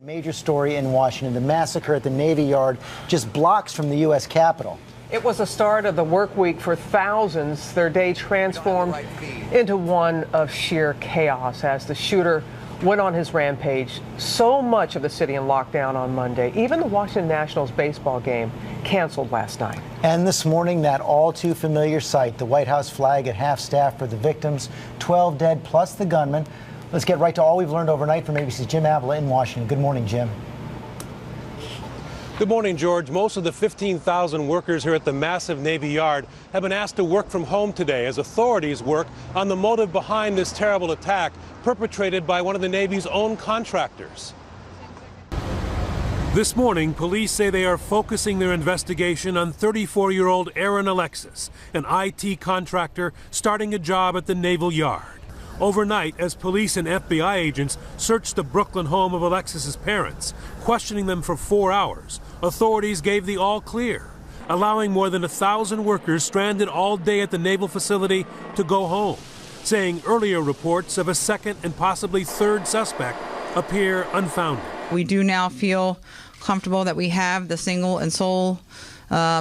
Major story in Washington, the massacre at the Navy Yard just blocks from the U.S. Capitol. It was the start of the work week for thousands. Their day transformed into one of sheer chaos as the shooter went on his rampage. So much of the city in lockdown on Monday. Even the Washington Nationals baseball game canceled last night. And this morning, that all too familiar sight, the White House flag at half-staff for the victims, 12 dead plus the gunman. Let's get right to all we've learned overnight from ABC's Jim Avila in Washington. Good morning, Jim. Good morning, George. Most of the 15,000 workers here at the massive Navy Yard have been asked to work from home today as authorities work on the motive behind this terrible attack perpetrated by one of the Navy's own contractors. This morning, police say they are focusing their investigation on 34-year-old Aaron Alexis, an IT contractor starting a job at the Naval Yard. Overnight, as police and FBI agents searched the Brooklyn home of Alexis's parents, questioning them for 4 hours, authorities gave the all clear, allowing more than 1,000 workers stranded all day at the naval facility to go home, saying earlier reports of a second and possibly third suspect appear unfounded. We do now feel comfortable that we have the single and sole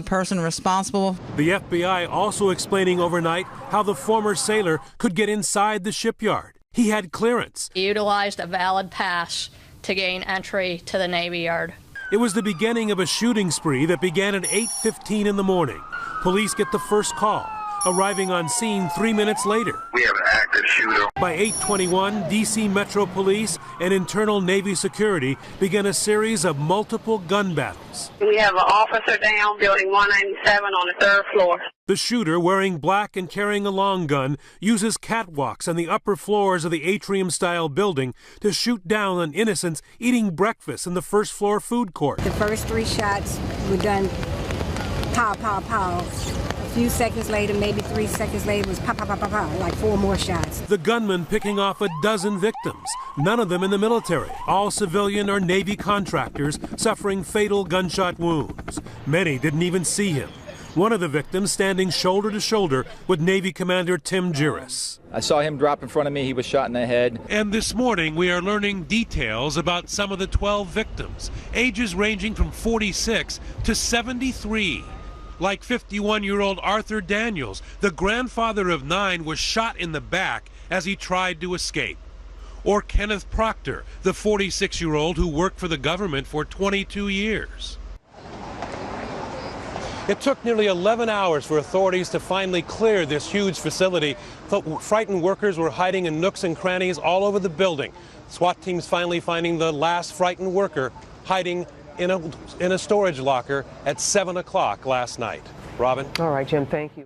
person responsible. The FBI also explaining overnight how the former sailor could get inside the shipyard. He had clearance. He utilized a valid pass to gain entry to the Navy Yard. It was the beginning of a shooting spree that began at 8:15 in the morning. Police get the first call, arriving on scene 3 minutes later. We have an active shooter. By 8:21, D.C. Metro Police and internal Navy security began a series of multiple gun battles. We have an officer down, building 197 on the 3rd floor. The shooter, wearing black and carrying a long gun, uses catwalks on the upper floors of the atrium-style building to shoot down on innocents eating breakfast in the first-floor food court. The first 3 shots were done pow, pow, pow. A few seconds later, maybe 3 seconds later, was pow, pow, pow, pow, pow, like 4 more shots. The gunman picking off a dozen victims, none of them in the military, all civilian or Navy contractors suffering fatal gunshot wounds. Many didn't even see him. One of the victims standing shoulder to shoulder with Navy Commander Tim Giras. I saw him drop in front of me. He was shot in the head. And this morning, we are learning details about some of the 12 victims, ages ranging from 46 to 73. Like 51-year-old Arthur Daniels, the grandfather of 9 was shot in the back as he tried to escape. Or Kenneth Proctor, the 46-year-old who worked for the government for 22 years. It took nearly 11 hours for authorities to finally clear this huge facility. Frightened workers were hiding in nooks and crannies all over the building. SWAT teams finally finding the last frightened worker hiding in a storage locker at 7 o'clock last night. Robin? All right, Jim, thank you.